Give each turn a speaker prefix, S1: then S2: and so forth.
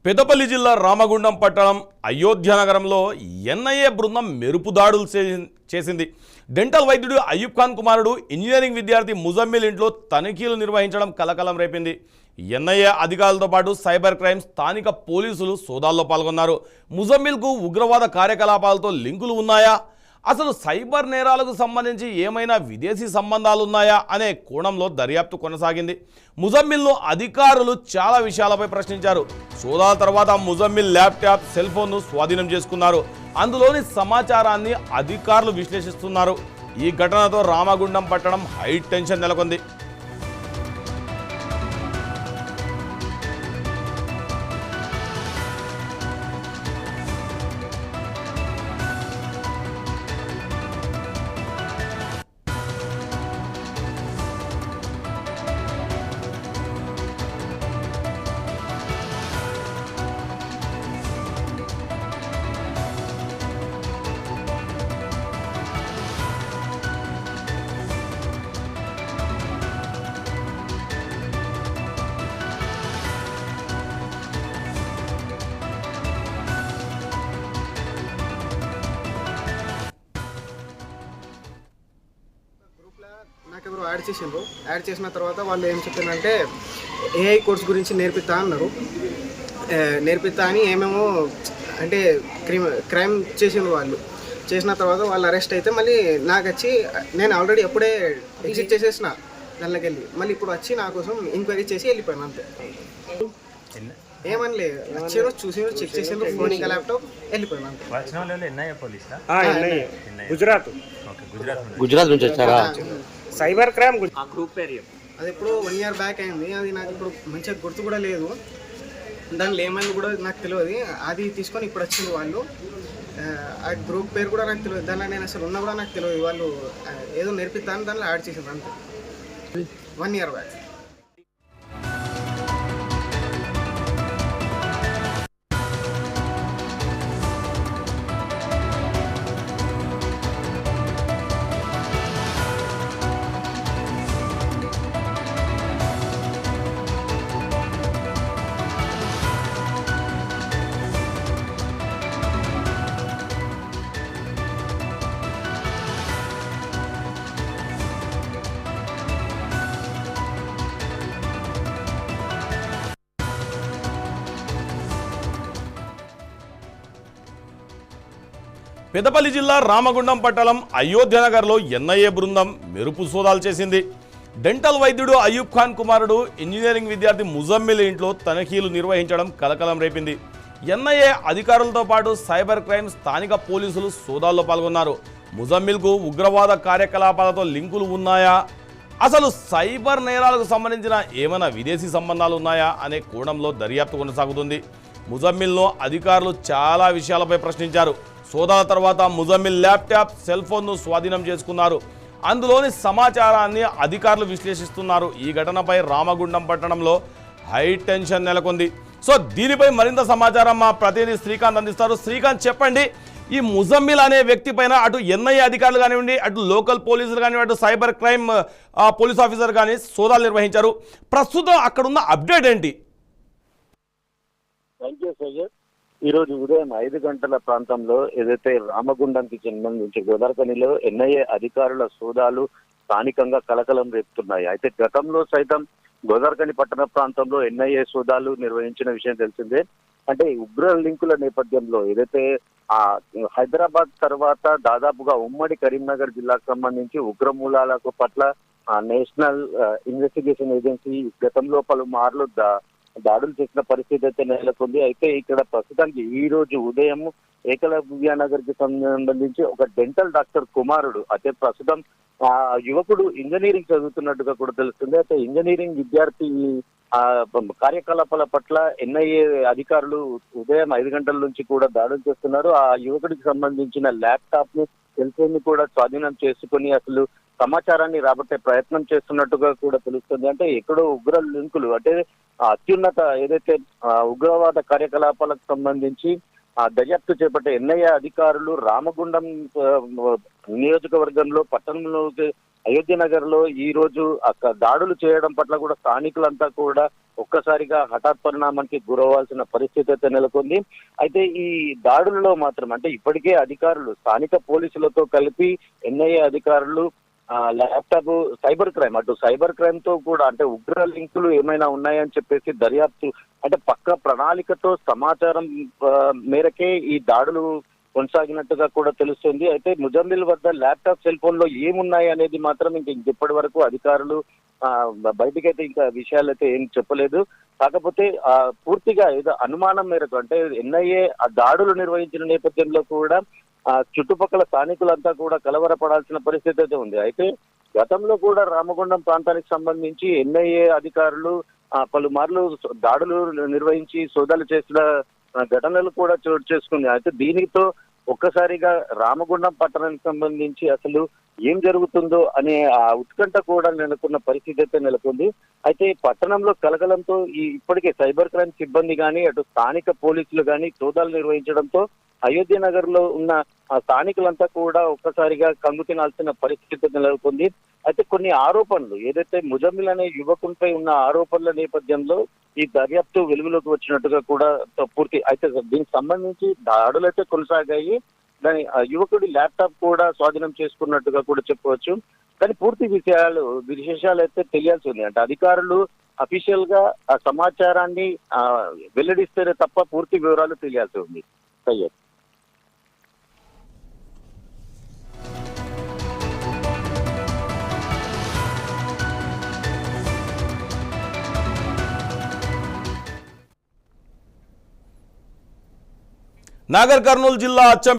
S1: పెద్దపల్లి జిల్లా రామగుండం పట్టణం అయోధ్య నగరంలో ఎన్ఐఏ బృందం మెరుపు దాడులు చేసింది. డెంటల్ వైద్యుడు అయూబ్ ఖాన్ కుమారుడు ఇంజనీరింగ్ విద్యార్థి ముజమ్మిల్ ఇంట్లో తనిఖీలు నిర్వహించడం కలకలం రేపింది. ఎన్ఐఏ అధికారులతో పాటు సైబర్ క్రైమ్ స్థానిక పోలీసులు సోదాల్లో పాల్గొన్నారు. ముజమ్మిల్కు ఉగ్రవాద కార్యకలాపాలతో లింకులు ఉన్నాయా, అసలు సైబర్ నేరాలకు సంబంధించి ఏమైనా విదేశీ సంబంధాలు ఉన్నాయా అనే కోణంలో దర్యాప్తు కొనసాగింది. ముజమ్మిల్ను అధికారులు చాలా విషయాలపై ప్రశ్నించారు. సోదాల తర్వాత ముజమ్మిల్ ల్యాప్టాప్, సెల్ ఫోన్ను స్వాధీనం చేసుకున్నారు. అందులోని సమాచారాన్ని అధికారులు విశ్లేషిస్తున్నారు. ఈ ఘటనతో రామగుండం పట్టణం హై టెన్షన్ నెలకొంది.
S2: నాకు ఎవరు యాడ్ చేసిన తర్వాత వాళ్ళు ఏం చెప్పారంటే ఏఐ కోర్స్ గురించి నేర్పిస్తా అన్నారు. నేర్పిస్తా అని ఏమేమో అంటే క్రైమ్ చేసిండ్రు. వాళ్ళు చేసిన తర్వాత వాళ్ళు అరెస్ట్ అయితే మళ్ళీ నాకు వచ్చి నేను ఆల్రెడీ అప్పుడే ఎగ్జిట్ చేసేసిన దానిలోకి వెళ్ళి మళ్ళీ ఇప్పుడు వచ్చి నా కోసం ఎంక్వైరీ చేసి వెళ్ళిపోయాను అంతే. ఏమని లేదు, వచ్చారు చూసిండ్రు, చెక్ చేసిండ్రు, ఫోన్ ఇంకా ల్యాప్టాప్, వెళ్ళిపోయాను అంతే.
S3: గుజరాత్ నుంచి వచ్చారా?
S2: సైబర్ క్రైమ్ గ్రూప్ పేరు అది ఎప్పుడు 1 year బ్యాక్ అయింది. అది నాకు ఇప్పుడు మంచిగా గుర్తు కూడా లేదు. దానిలో ఏమైంది కూడా నాకు తెలియదు. అది తీసుకొని ఇప్పుడు వచ్చింది వాళ్ళు. ఆ గ్రూప్ పేరు కూడా నాకు తెలియదు. దానిలో నేను అసలు ఉన్నా కూడా నాకు తెలియదు. వాళ్ళు ఏదో నేర్పిస్తాను దానిలో యాడ్ చేసింది అంతే. 1 year బ్యాక్.
S1: పెద్దపల్లి జిల్లా రామగుండం పట్టణం అయోధ్య నగర్లో ఎన్ఐఏ బృందం మెరుపు సోదాలు చేసింది. డెంటల్ వైద్యుడు అయూబ్ ఖాన్ కుమారుడు ఇంజనీరింగ్ విద్యార్థి ముజమ్మిల్ ఇంట్లో తనిఖీలు నిర్వహించడం కలకలం రేపింది. ఎన్ఐఏ అధికారులతో పాటు సైబర్ క్రైమ్ స్థానిక పోలీసులు సోదాల్లో పాల్గొన్నారు. ముజమ్మిల్కు ఉగ్రవాద కార్యకలాపాలతో లింకులు ఉన్నాయా, అసలు సైబర్ నేరాలకు సంబంధించిన ఏమైనా విదేశీ సంబంధాలు ఉన్నాయా అనే కోణంలో దర్యాప్తు కొనసాగుతుంది. ముజమ్మిల్ను అధికారులు చాలా విషయాలపై ప్రశ్నించారు. సోదాల తర్వాత ముజమ్మిల్ ల్యాప్టాప్, సెల్ ఫోన్ను స్వాధీనం చేసుకున్నారు. అందులోని సమాచారాన్ని అధికారులు విశ్లేషిస్తున్నారు. ఈ ఘటనపై రామగుండం పట్టణంలో హై టెన్షన్ నెలకొంది. సో దీనిపై మరింత సమాచారం మా ప్రతినిధి శ్రీకాంత్ అందిస్తారు. శ్రీకాంత్, చెప్పండి, ఈ ముజమ్మిల్ అనే వ్యక్తి పైన అటు ఎన్ఐఏ అధికారులు కానివ్వండి, అటు లోకల్ పోలీసులు కానివ్వండి, అటు సైబర్ క్రైమ్ పోలీస్ ఆఫీసర్ కానీ సోదాలు నిర్వహించారు. ప్రస్తుతం అక్కడున్న అప్డేట్ ఏంటి?
S3: Thank you Syed. ఈరోజు ఉదయం 5 గంటల ప్రాంతంలో ఏదైతే రామగుండంకి సంబంధించి గోదావరిఖనిలో ఎన్ఐఏ అధికారుల సోదాలు స్థానికంగా కలకలం రేపుతున్నాయి. అయితే గతంలో సైతం గోదావరిఖని పట్టణ ప్రాంతంలో ఎన్ఐఏ సోదాలు నిర్వహించిన విషయం తెలిసిందే. అంటే ఉగ్ర లింకుల నేపథ్యంలో ఏదైతే హైదరాబాద్ తర్వాత దాదాపుగా ఉమ్మడి కరీంనగర్ జిల్లాకు సంబంధించి ఉగ్రమూలాలకు పట్ల నేషనల్ ఇన్వెస్టిగేషన్ ఏజెన్సీ గతంలో పలుమార్లు దాడులు చేసిన పరిస్థితి అయితే నెలకొంది. అయితే ఇక్కడ ప్రస్తుతానికి ఈ రోజు ఉదయం ఏకలవ్య నగర్ కి సంబంధించి ఒక డెంటల్ డాక్టర్ కుమారుడు, అయితే ప్రస్తుతం ఆ యువకుడు ఇంజనీరింగ్ చదువుతున్నట్టుగా కూడా తెలుస్తుంది. అయితే ఇంజనీరింగ్ విద్యార్థి కార్యకలాపాల పట్ల ఎన్ఐఏ అధికారులు ఉదయం 5 గంటల నుంచి కూడా దాడులు చేస్తున్నారు. ఆ యువకుడికి సంబంధించిన ల్యాప్టాప్ ని, సెల్ ఫోన్ ని కూడా స్వాధీనం చేసుకుని అసలు సమాచారాన్ని రాబట్టే ప్రయత్నం చేస్తున్నట్టుగా కూడా తెలుస్తుంది. అంటే ఎక్కడో ఉగ్ర లింకులు, అంటే అత్యున్నత ఏదైతే ఉగ్రవాద కార్యకలాపాలకు సంబంధించి దర్యాప్తు చేపట్టే ఎన్ఐఏ అధికారులు రామగుండం నియోజకవర్గంలో పట్టణంలోకి అయోధ్య నగర్ లో ఈ రోజు అక్కడ దాడులు చేయడం పట్ల కూడా స్థానికులంతా కూడా ఒక్కసారిగా హఠాత్ పరిణామానికి గురవ్వాల్సిన పరిస్థితి అయితే నెలకొంది. అయితే ఈ దాడులలో మాత్రం అంటే ఇప్పటికే అధికారులు స్థానిక పోలీసులతో కలిపి ఎన్ఐఏ అధికారులు ల్యాప్టాప్ సైబర్ క్రైమ్ అటు సైబర్ క్రైమ్ తో కూడా అంటే ఉగ్ర లింకులు ఏమైనా ఉన్నాయని చెప్పేసి దర్యాప్తు అంటే పక్క ప్రణాళికతో సమాచారం మేరకే ఈ దాడులు కొనసాగినట్టుగా కూడా తెలుస్తుంది. అయితే ముజమ్మిల్ వద్ద ల్యాప్టాప్ సెల్ ఫోన్ లో ఏమున్నాయి అనేది మాత్రం ఇప్పటి వరకు అధికారులు బయటకైతే ఇంకా విషయాలు అయితే ఏం చెప్పలేదు. కాకపోతే పూర్తిగా ఏదో అనుమానం మేరకు అంటే ఎన్ఐఏ ఆ దాడులు నిర్వహించిన నేపథ్యంలో కూడా చుట్టుపక్కల స్థానికులంతా కూడా కలవరపడాల్సిన పరిస్థితి అయితే ఉంది. అయితే గతంలో కూడా రామగుండం ప్రాంతానికి సంబంధించి ఎన్ఐఏ అధికారులు పలుమార్లు దాడులు నిర్వహించి సోదాలు చేసిన ఘటనలు కూడా చోటు చేసుకుంది. అయితే దీనితో ఒక్కసారిగా రామగుండం పట్టణానికి సంబంధించి అసలు ఏం జరుగుతుందో అనే ఆ ఉత్కంఠ కూడా నెలకొన్న పరిస్థితి అయితే నెలకొంది. అయితే పట్టణంలో కలకలంతో ఇప్పటికే సైబర్ క్రైమ్ సిబ్బంది కానీ అటు స్థానిక పోలీసులు కానీ సోదాలు నిర్వహించడంతో అయోధ్య నగర్ లో ఉన్న స్థానికులంతా కూడా ఒక్కసారిగా కంగు తినాల్సిన పరిస్థితి నెలకొంది. అయితే కొన్ని ఆరోపణలు ఏదైతే ముజమ్మిల్ అనే యువకునిపై ఉన్న ఆరోపణల నేపథ్యంలో ఈ దర్యాప్తు వెలుగులోకి వచ్చినట్టుగా కూడా పూర్తి అయితే దీనికి సంబంధించి దాడులు అయితే కొనసాగాయి. దాని యువకుడి ల్యాప్టాప్ కూడా స్వాధీనం చేసుకున్నట్టుగా కూడా చెప్పవచ్చు. కానీ పూర్తి విశేషాలు అయితే తెలియాల్సి ఉంది. అంటే అధికారులు అఫీషియల్ గా ఆ సమాచారాన్ని వెల్లడిస్తేనే తప్ప పూర్తి వివరాలు తెలియాల్సి ఉంది. సయ్యద్.
S1: నాగర్ కర్నూలు జిల్లా అచ్చం